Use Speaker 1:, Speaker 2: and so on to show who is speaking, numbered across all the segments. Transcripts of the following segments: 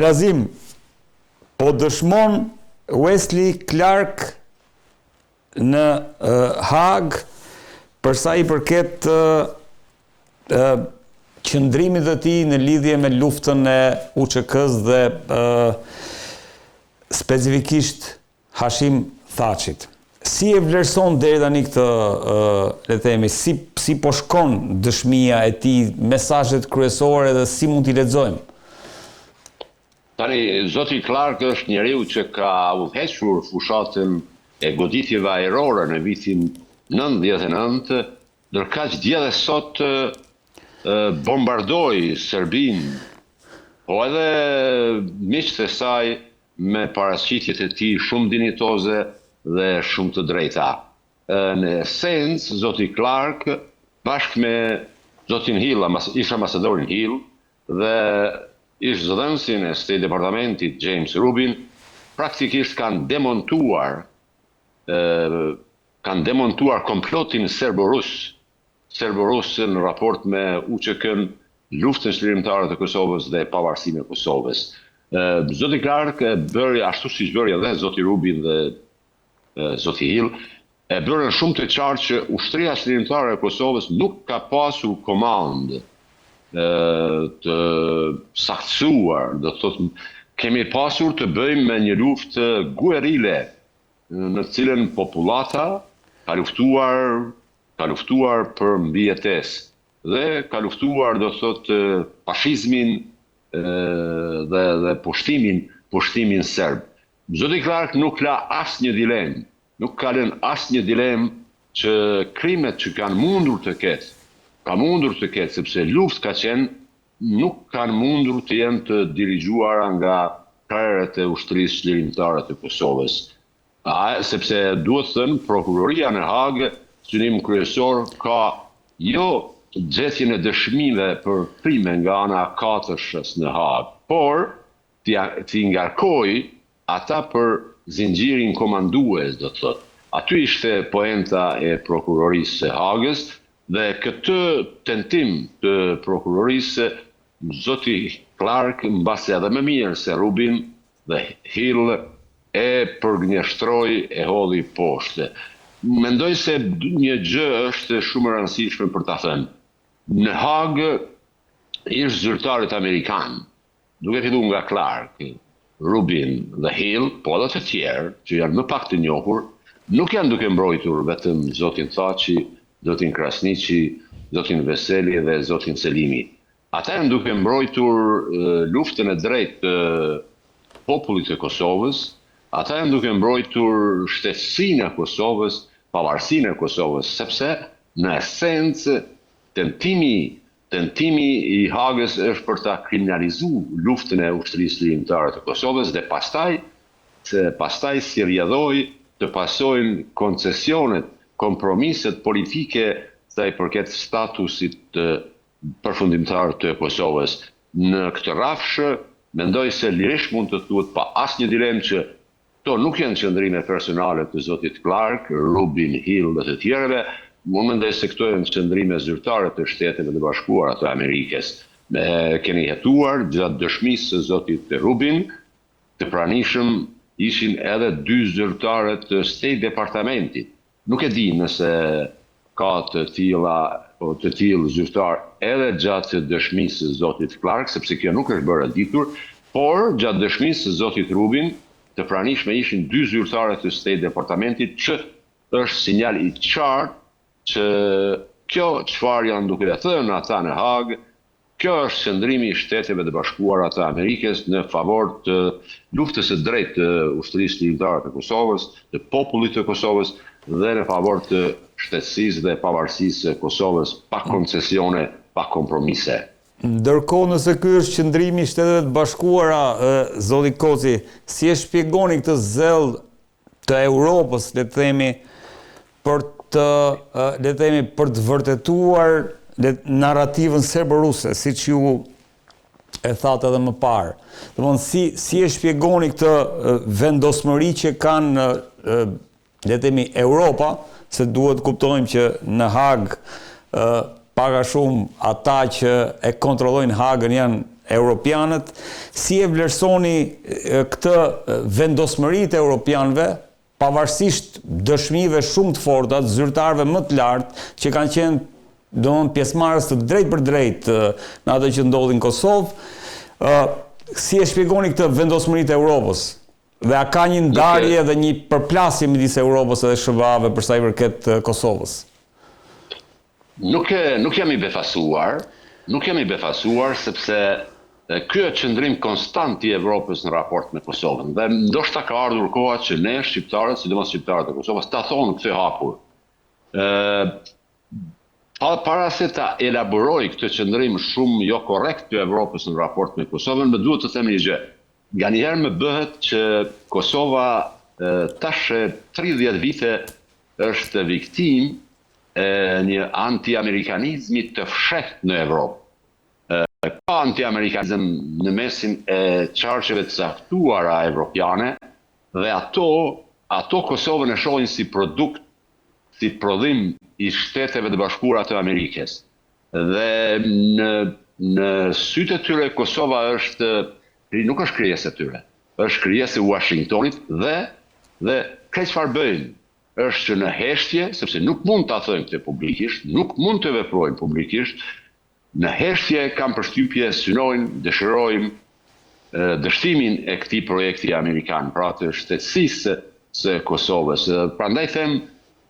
Speaker 1: Merazim, po dëshmon Wesley Clark në Hag përsa i përket qëndrimit të tij në lidhje me luftën e UÇK-s dhe specifikisht Hashim Thachit. Si e vlerëson deri tani këtë, le të themi, si po shkon dëshmia e tij, mesazhet kryesore dhe si mund t'i lexojmë?
Speaker 2: Tani, zoti Clark është njeriu që ka udhëhequr fushatën e goditjeve ajrore në vitin 99, ndërkaq dje dhe sot bombardoi Serbinë, po edhe miqtë e saj me paraqitjet e tij shumë dinjitoze dhe shumë të drejta. Në esencë, zoti Clark, bashkë me zotin Hill, isha Macedorin Hill, dhe ish zëdhënësin e State Departamentit James Rubin, praktikisht kanë demontuar komplotin serbo-rus në raport me UÇK-n, luftën çlirimtare të Kosovës dhe pavarësinë e Kosovës. Zoti Clark e bëri ashtu siç bëri edhe zoti Rubin dhe zoti Hill, e bërën shumë të qartë që ushtria çlirimtare e Kosovës nuk ka pasur komandë të saktësuar, do të thotë kemi pasur të bëjmë me një luftë guerile në cilën popullata ka luftuar për mbijetesë dhe ka luftuar, do të thotë, fashizmin dhe pushtimin serb. Zoti Clark nuk la asnjë dilemë, nuk ka lënë asnjë dilemë që krimet që kanë mundur të ketë, sepse luftë ka qenë, nuk kanë mundur të jenë të dirigjuara nga krerët e ushtrisë çlirimtare të Kosovës. Sepse duhet thënë, prokuroria në Hagë, synim kryesor, ka jo gjetjen e dëshmive për krime nga ana e katërshës në Hagë, por t'i ngarkoi ata për zinxhirin komandues, do të thotë. Aty ishte poenta e prokurorisë së Hagës, dhe këtë tentim të prokurorisë, zoti Clark, mbasi edhe më mirë se Rubin dhe Hill, e përgënjeshtroi, e hodhi poshtë. Mendoj se një gjë është shumë e rëndësishme për ta thënë. Në Hagë ishte zyrtarët amerikanë, duke filluar nga Clark, Rubin dhe Hill, po edhe të tjerë që janë më pak të njohur, nuk janë duke mbrojtur vetëm zotin Thaçi, zotin Krasniqi, zotin Veseli dhe zotin Selimi. Ata janë duke mbrojtur luftën e drejtë të popullit të Kosovës, ata janë duke mbrojtur shtetësinë e Kosovës, pavarësinë e Kosovës, sepse në esencë tentimi i Hagës është për ta kriminalizuar luftën e ushtrisë çlirimtare të Kosovës dhe pastaj si rrjedhoi të pasojnë koncesionet, kompromiset politike sa i përket statusit përfundimtar të Kosovës. Në këtë rrafshë, mendoj se lirisht mund të thuhet pa asnjë dilemë që to nuk janë qëndrime personale të zotit Clark, Rubin, Hill dhe të tjerëve, unë mendoj se këto janë qëndrime zyrtare të Shteteve të Bashkuara të Amerikës. Keni hetuar gjatë dëshmisë së zotit Rubin, të pranishëm ishin edhe 2 zyrtare të State Departamentit. Nuk e di nëse ka të tillë zyrtar edhe gjatë dëshmisë së zotit Clark, sepse kjo nuk është bërë ditur, por gjatë dëshmisë së zotit Rubin, të pranishme ishin 2 zyrtare të State Departamentit, që është sinjal i qartë që kjo çfarë janë duke të thënë ata në Hagë, kjo është qëndrimi i Shteteve të Bashkuara të Amerikës në favor të luftës së drejtë të ushtrisë çlirimtare të Kosovës, të popullit të Kosovës dhe në favor të shtetësisë dhe pavarësisë së Kosovës, pa koncesione, pa kompromise.
Speaker 1: Ndërkohë, nëse ky është qëndrimi i Shteteve të Bashkuara, zoti Koci, si e shpjegoni këtë zell të Europës, le të themi, për të vërtetuar narrativën serbo-ruse, siç ju e thatë edhe më parë. Domthonë, si e shpjegoni këtë vendosmëri që kanë, le të themi, Europa, se duhet kuptojmë që në Hagë paka shumë ata që e kontrollojnë Hagën janë europianët, si e vlerësoni këtë vendosmëritë e europianëve, pavarësisht dëshmive shumë të forta, të zyrtarëve më të lartë, që kanë qenë pjesëmarrës të drejt për drejt në atë që ndodhi në Kosovë, si e shpjegoni këtë vendosmëritë e Europës? Dhe a ka një ndarje dhe një përplasje midis Europës dhe SBA-ve për sa i përket Kosovës?
Speaker 2: Nuk jam i befasuar sepse ky është qëndrim konstant i Evropës në raport me Kosovën. Dhe ndoshta ka ardhur koha që ne shqiptarët, sidomos shqiptarët e Kosovës, ta thonë këtë hapur. Para se ta elaboroj këtë qëndrim shumë jo korrekt të Evropës në raport me Kosovën, më duhet të them një gjë. Nga njëherë më bëhet që Kosova tash 30 vite është viktim një anti-amerikanizmi të fshehtë në Evropë. Ka anti-amerikanizëm në mesin e qarqeve të caktuara evropiane dhe ato Kosovën e shohin si produkt, si prodhim i Shteteve të Bashkuara të Amerikës. Dhe në sytë e tyre Kosova nuk është krijesë e tyre, është krijesë e Washingtonit dhe këtë çfarë bëjnë është që në heshtje, sepse nuk mund ta thënë këtë publikisht, nuk mund të veprojnë publikisht, në heshtje kam përshtypje synojnë, dëshirojnë dështimin e këtij projekti amerikan, pra të shtetësisë së Kosovës. Prandaj them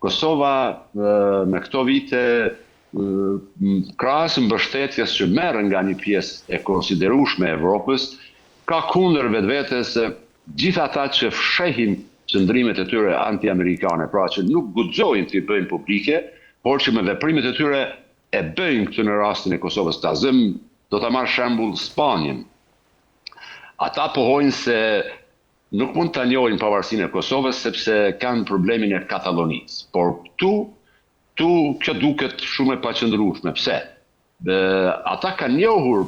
Speaker 2: Kosova në këto vite krahas mbështetjes që merr nga një pjesë e konsiderueshme e Evropës, ka kundër vetvetes gjithë ata që fshehin qëndrimet e tyre anti-amerikane, pra që nuk guxojnë të i bëjnë publike, por që me veprimet e tyre e bëjnë këtë në rastin e Kosovës. Do ta marr shembull Spanjën. Ata pohojnë se nuk mund ta njohin pavarësinë e Kosovës sepse kanë problemin e Katalonisë. Por këtu kjo duket shumë e paqëndrueshme. Pse? Ata kanë njohur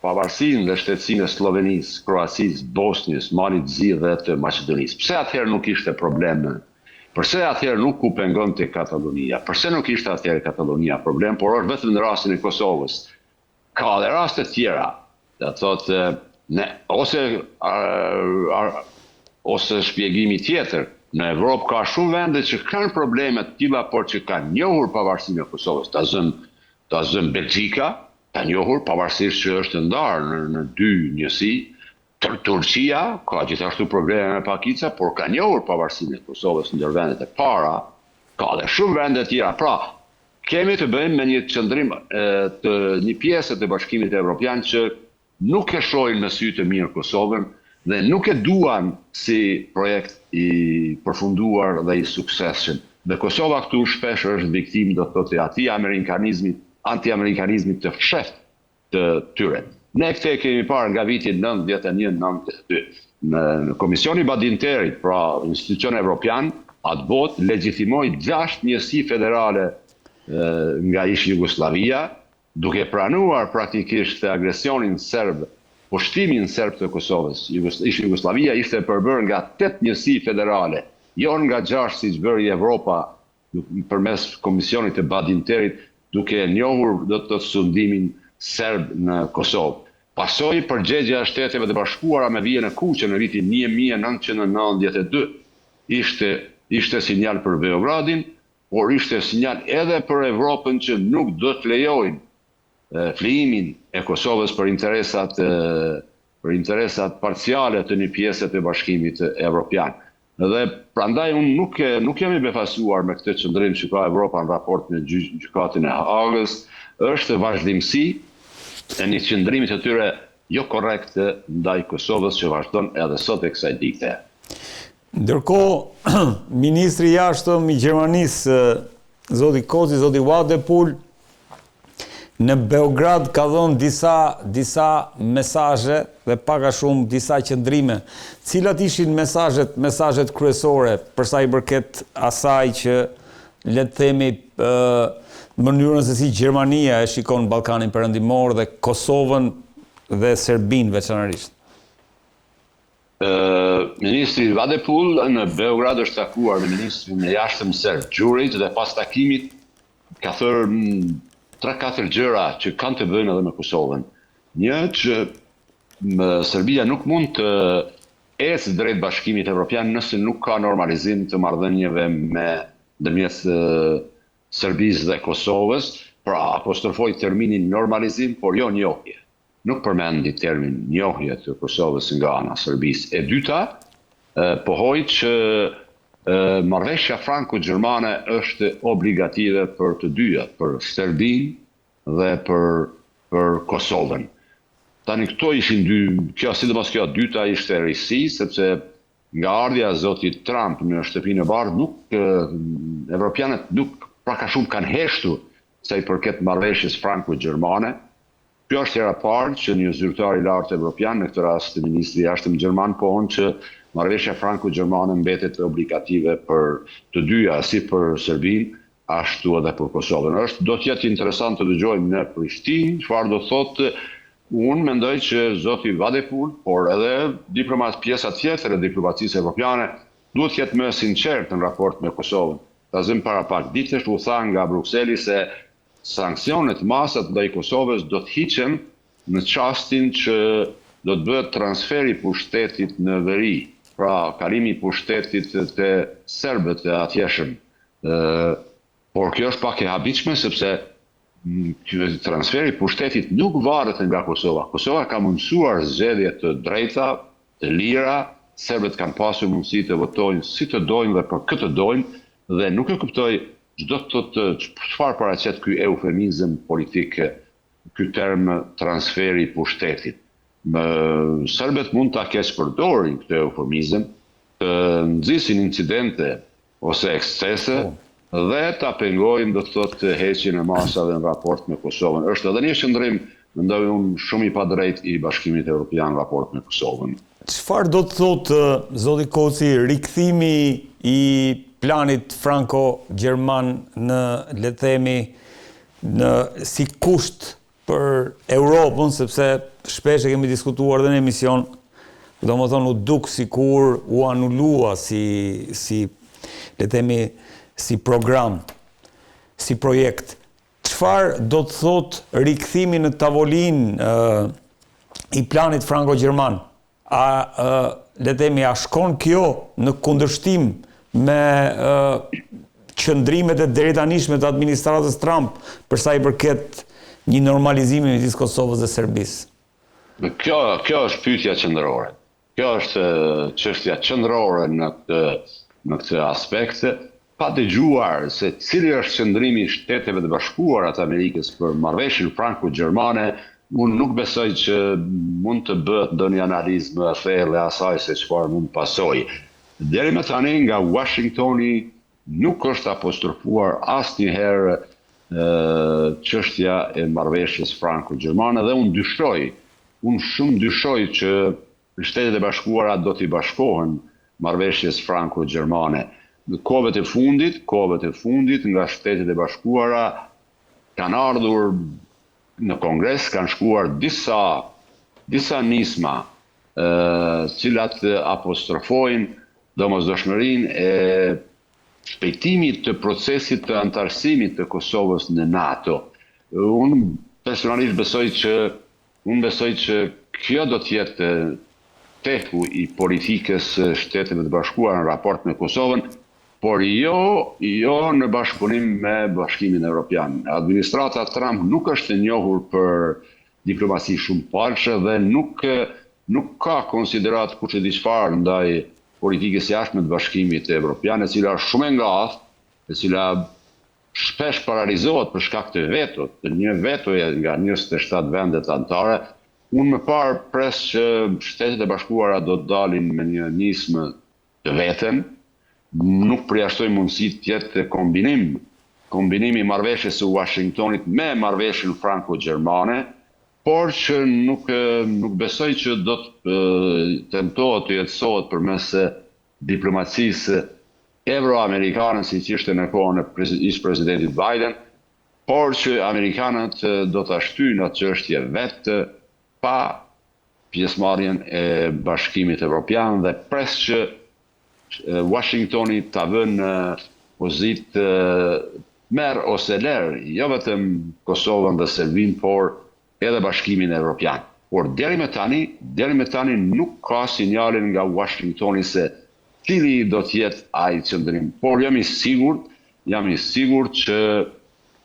Speaker 2: pavarësinë dhe shtetësinë e Slovenisë, Kroacisë, Bosnjës, Malit të Zi dhe të Maqedonisë. Pse atëherë nuk ishte problem? Përse atëherë nuk u pengonte Katalonia? Përse nuk ishte atëherë Katalonia problem, por është vetëm në rastin e Kosovës? Ka dhe raste tjera. Do thotë ose shpjegimi tjetër. Në Evropë ka shumë vende që kanë probleme të tilla, por që kanë njohur pavarësinë e Kosovës. Ta zëm Belgjika, ka njohur pavarësisht që është ndarë në dy njësi. Turqia ka gjithashtu probleme me pakica, por ka njohur pavarësinë e Kosovës ndër vendet e para. Ka dhe shumë vende tjera. Pra, kemi të bëjmë me një qëndrim të një pjesë të Bashkimit Evropian që nuk e shohin me sy të mirë Kosovën dhe nuk e duan si projekt i përfunduar dhe i suksesshëm. Dhe Kosova këtu shpesh është viktim, do thotë, anti-amerikanizmit të fshehtë të tyre. Ne këtë e kemi parë nga viti 91-92. Në Komisioni Badinterit, pra institucion evropian, atë botë legjitimoi 6 njësi federale nga ish Jugoslavia, duke pranuar praktikisht agresionin serb, pushtimin serb të Kosovës. Ish Jugoslavia ishte përbërë nga 8 njësi federale, jo nga 6 siç bëri Evropa përmes Komisionit të Badinterit, duke njohur do të sundimin serb në Kosovë. Pasoi përgjegjja e Shteteve të Bashkuara me vijën e kuqe në vitin 1992. Ishte sinjal për Beogradin, por ishte sinjal edhe për Evropën që nuk do të lejojnë flijimin e Kosovës për interesat parciale të një pjese të Bashkimit Evropian. Dhe prandaj unë nuk jam i befasuar me këtë qëndrim që ka Evropa në raport me gjykatin e Hagës, është vazhdimsi e një qëndrimit të tyre jo korrekt ndaj Kosovës që vazhdon edhe sot e kësaj dite.
Speaker 1: Ndërkohë, Ministri i Jashtëm i Gjermanisë, zoti Kozi, zoti Wadepul, në Beograd ka dhënë disa mesazhe dhe pak a shumë disa qëndrime. Cilat ishin mesazhet kryesore për sa i përket asaj që le të themi mënyrën se si Gjermania e shikon Ballkanin Perëndimor dhe Kosovën dhe Serbinë veçanërisht?
Speaker 2: Ministri Wadepul në Beograd është takuar me ministrin e jashtëm serb Xhurić dhe pas takimit ka thënë 3-4 gjëra që kanë të bëjnë edhe me Kosovën. Një që Serbia nuk mund të ecë drejt Bashkimit Evropian nëse nuk ka normalizim të marrëdhënieve ndërmjet Serbisë dhe Kosovës, pra apostrofoj terminin normalizim, por jo njohje. Nuk përmendi termin njohje të Kosovës nga ana Serbisë. E dyta, pohoj që marrëveshja franko-gjermane është obligative për të dyja, për Serbinë dhe për Kosovën. Tani këto ishin sidomos kjo dyta ishte risi, sepse nga ardhja e zotit Trump në shtëpinë e bardhë, evropianët nuk ka shumë kanë heshtur sa i përket marrëveshjes franko-gjermane. Kjo është hera parë që një zyrtar i lartë evropian, në këtë rast ministri i jashtëm gjerman, pohon që marrëveshja franko-gjermane mbetet obligative për të dyja, si për Serbinë, ashtu edhe për Kosovën. Do të jetë interesant të dëgjojmë në Prishtinë, çfarë do thotë. Unë mendoj që zoti Vadepul, por edhe pjesa tjetër e diplomacisë evropiane, duhet jetë më sinqert në raport me Kosovën. Tazëm para pak ditësh u tha nga Brukseli se sanksionet masat ndaj Kosovës do të hiqen në çastin që do të bëhet transferi pushtetit në veri, pra kalimi pushtetit te serbët e atjeshëm. Por kjo është pak e habitshme sepse transferi pushtetit nuk varet nga Kosova. Kosova ka mundësuar zgjedhje të drejta, të lira, serbët kanë pasur mundësi të votojnë si të dojnë dhe për këtë dojnë, dhe nuk e kuptoj çdo të çfarë paraqet ky eufemizëm politik, ky term transferi pushtetit. Serbët mund ta keq përdorin këtë eufemizëm, të nxisin incidente ose ekscese, dhe ta pengojnë, do të thotë, heqjen e masave në raport me Kosovën. Është edhe një qëndrim, mendoj unë, shumë i padrejt i Bashkimit Evropian në raport me Kosovën.
Speaker 1: Çfarë do të thotë, zoti Koci, rikthimi i planit franko-gjerman në, le të themi, si kusht për Europën, sepse shpesh e kemi diskutuar dhe në emision, domethënë u duk sikur u anulua si le të themi si program, si projekt. Çfarë do të thotë rikthimi në tavolinë i planit franko-gjerman? Le të themi, a shkon kjo në kundërshtim me qëndrimet e drejtanishme të administratës Trump për sa i përket një normalizimi midis Kosovës dhe Serbisë?
Speaker 2: Kjo është pyetja qendrore. Kjo është çështja qendrore në këtë aspekt. Pa dëgjuar se cili është qëndrimi i Shteteve të Bashkuara të Amerikës për marrëveshjen franko-gjermane, unë nuk besoj që mund të bëhet ndonjë analizë më e thellë e asaj se çfarë mund pasojë. Deri më tani nga Washingtoni nuk është apostrofuar asnjëherë çështja e marrëveshjes franko-gjermane dhe unë shumë dyshoj që Shtetet e Bashkuara do t'i bashkohen marrëveshjes franko-gjermane. Në kohëve të fundit nga Shtetet e Bashkuara kanë ardhur në Kongres, kanë shkuar disa nisma cilat apostrofojnë domosdoshmërinë e shpejtimit të procesit të antarësimit të Kosovës në NATO. Unë personalisht besoj që kjo do të jetë teku i politikës Shteteve të Bashkuara në raport me Kosovën, por jo në bashkëpunim me Bashkimin Evropian. Administrata Trump nuk është e njohur për diplomasi shumë palshe dhe nuk ka konsiderat kush e di çfarë ndaj politikës jashtme të Bashkimit Evropian, e cila është shumë e ngathë, e cila shpesh paralizohet për shkak të vetot, të një vetoje nga 27 vendet anëtare. Unë më parë pres që Shtetet e Bashkuara do të dalin me një nismë të veten. Nuk përjashtoj mundësi të jetë kombinimi i marrëveshjes së Washingtonit me marrëveshjen franko-gjermane, por që nuk besoj që do të tentohet të jetësohet përmes diplomacisë evroamerikane, siç ishte në kohën e ish-presidentit Biden, por që amerikanët do ta shtyjnë atë çështje vetë pa pjesëmarrjen e Bashkimit Evropian dhe pres që Washingtoni ta vënë pozitë merr ose ler, jo vetëm Kosovën dhe Serbinë, por edhe Bashkimin Evropian. Por deri me tani nuk ka sinjalin nga Washingtoni se cili do të jetë ai qëndrim. Por jam i sigurt që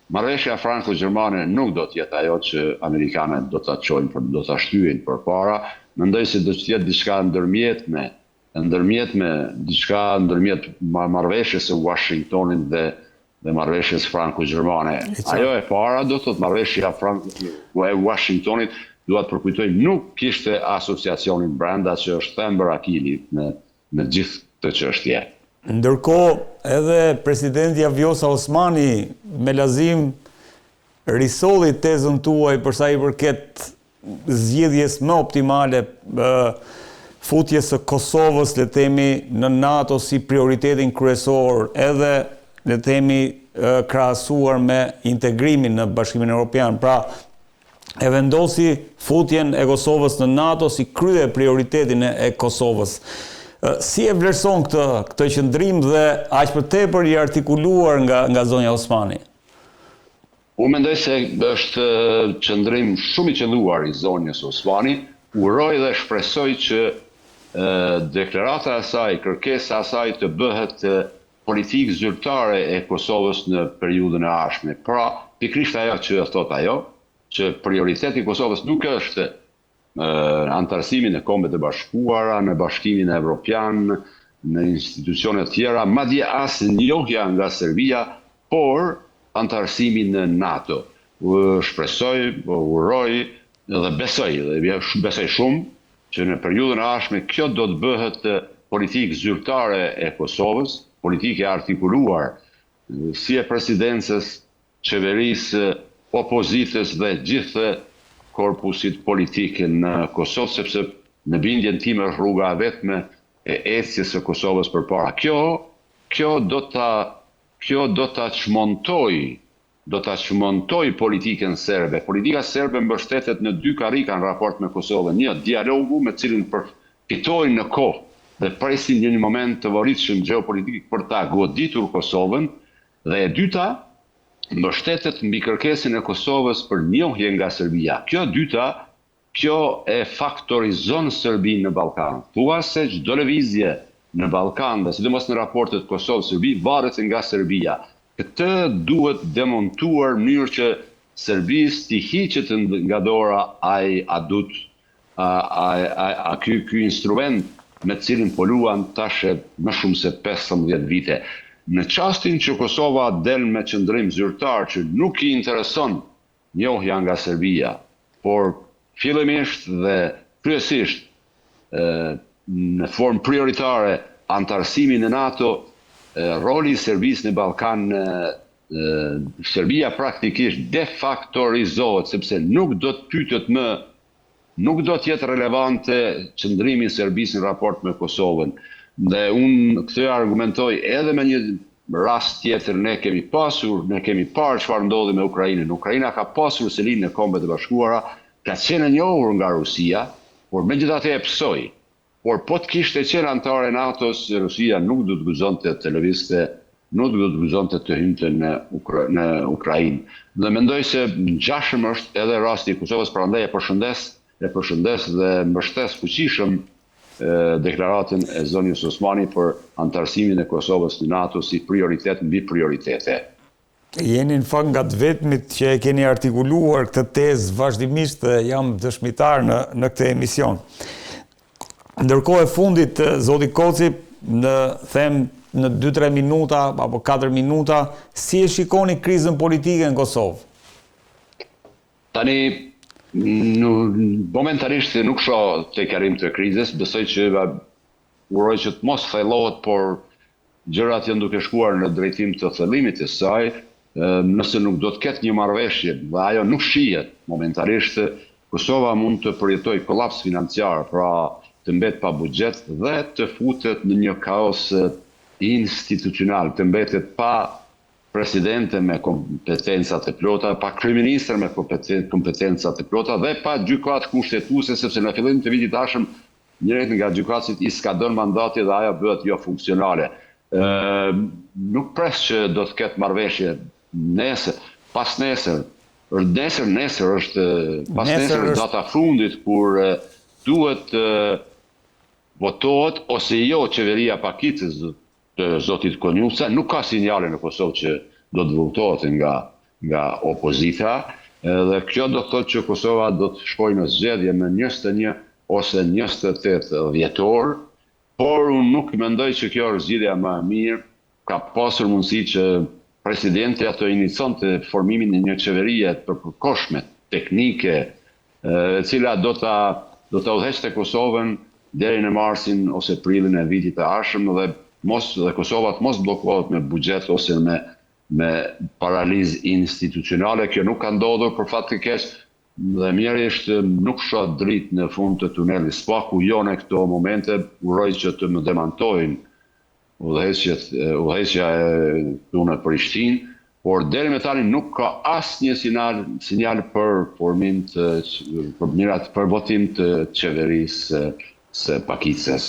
Speaker 2: marrëveshja franko-gjermane nuk do të jetë ajo që amerikanët do ta çojnë, do ta shtyjnë përpara. Mendoj se do të jetë diçka ndërmjetme ndërmjet marrëveshjes së Washingtonit dhe marrëveshjes franko-gjermane. Ajo e para do të thotë marrëveshja e Washingtonit, dua të përkujtoj, nuk kishte asociacionin brenda që është thembër akili në gjithë të çështje.
Speaker 1: Ndërkohë, edhe presidenti Vjosa Osmani me lazim risolli tezën tuaj për sa i përket zgjedhjes më optimale futjes së Kosovës, le themi, në NATO si prioritetin kryesor, edhe le themi krahasuar me integrimin në Bashkimin Evropian. Pra, e vendosi futjen e Kosovës në NATO si krye prioritetin e Kosovës. Si e vlerëson këtë qëndrim dhe aq për tepër i artikuluar nga zonja Osmani?
Speaker 2: Unë mendoj se është qëndrim shumë i qelluar i zonjës Osmani. Uroj dhe shpresoj që deklarata e saj, kërkesa e saj të bëhet politikë zyrtare e Kosovës në periudhën e ardhshme. Pra, pikërisht ajo që thot ajo, që prioriteti i Kosovës nuk është antarësimin e Kombeve të Bashkuara, në Bashkimin Evropian, në institucione të tjera, madje as njohja nga Serbia, por antarësimin në NATO. Shpresoj, uroj dhe besoj shumë që në periudhën e ardhshme kjo do të bëhet politikë zyrtare e Kosovës, politikë e artikuluar si e presidencës, qeverisë, opozitës dhe gjithë korpusit politik në Kosovë, sepse në bindjen time është rruga e vetme e ecjes së Kosovës përpara. Kjo do ta çmontoj politikën serbe. Politika serbe mbështetet në dy karika në raport me Kosovën. Një, dialogu me cilin përfitojnë në kohë dhe presin një moment të vorritshëm gjeopolitik për ta goditur Kosovën, dhe e dyta, mbështetet mbi kërkesën e Kosovës për njohje nga Serbia. Kjo e faktorizon Serbinë në Ballkan. Thua se çdo lëvizje në Ballkan, dhe sidomos në raportet Kosovë-Serbi, varet nga Serbia. Këtë duhet demontuar në mënyrë që Serbisë t'i hiqet nga dora ky instrument me cilin po luan tash më shumë se 15 vite. Në çastin që Kosova del me qëndrim zyrtar që nuk i intereson njohja nga Serbia, por fillimisht dhe kryesisht në formë prioritare antarësimin në NATO, roli i Serbisë në Ballkan, Serbia praktikisht defaktorizohet, sepse nuk do të pytet më, nuk do të jetë relevante qëndrimi i Serbisë në raport me Kosovën. Dhe unë këtë argumentoj edhe me një rast tjetër. Ne kemi parë çfarë ndodhi me Ukrainën. Ukraina ka pasur selinë në Kombet e Bashkuara, ka qenë e njohur nga Rusia, por megjithatë e psoi. Por po të kishte qenë antare NATO-s, Rusia nuk do të guxonte të lëvizte, nuk do të guxonte të hynte në Ukrainë. Dhe mendoj se ngjashëm është edhe rasti i Kosovës, prandaj e përshëndes dhe mbështes fuqishëm deklaratën e zonjës Osmani për antarësimin e Kosovës në NATO si prioritet mbi prioritete.
Speaker 1: Jeni në fakt nga të vetmit që e keni artikuluar këtë tezë vazhdimisht dhe jam dëshmitar në këtë emision. Ndërkohë e fundit, zoti Koci, në 2-3 minuta apo 4 minuta, si e shikoni krizën politike në Kosovë?
Speaker 2: Tani, momentarisht nuk shoh tek arrim të krizës, besoj që uroj që të mos thellohet, por gjërat janë duke shkuar në drejtim të thellimit të saj, nëse nuk do të ketë një marrëveshje, dhe ajo nuk shihet momentarisht, Kosova mund të përjetoj kolaps financiar, pra të mbet pa buxhet dhe të futet në një kaos institucional, të mbetet pa presidente me kompetencat e plota, pa kryeministër me kompetencat e plota dhe pa gjykatë kushtetuese, sepse në fillim të vitit tashëm njëri nga gjykatësit i skadon mandati dhe ajo bëhet jo funksionale. Nuk pres që do të ketë marrëveshje nesër, pas nesër, Nesër është pas nesër është data fundit kur duhet votohet ose jo qeveria Pakicës të zotit Konjusa. Nuk ka sinjale në Kosovë që do të votohet nga opozita, dhe kjo do të thotë që Kosova do të shkojë në zgjedhje me 21 ose 28 dhjetor, por unë nuk mendoj që kjo është zgjidhja më e mirë. Ka pasur mundësi që presidenti ato inicionte formimin e një qeverie të përkohshme, teknike, e cila do ta udhëheqte Kosovën deri në marsin ose prilin e vitit të ardhshëm, dhe Kosova të mos bllokohet me buxhet ose me paralizë institucionale. Kjo nuk ka ndodhur për fat të keq, dhe mirërisht nuk shoh dritë në fund të tunelit. Spaku jo në këto momente, uroj që të më demantojnë udhëheqja e tunë në Prishtinë, por deri me tani nuk ka asnjë sinjal për votim të qeverisë së Pakicës.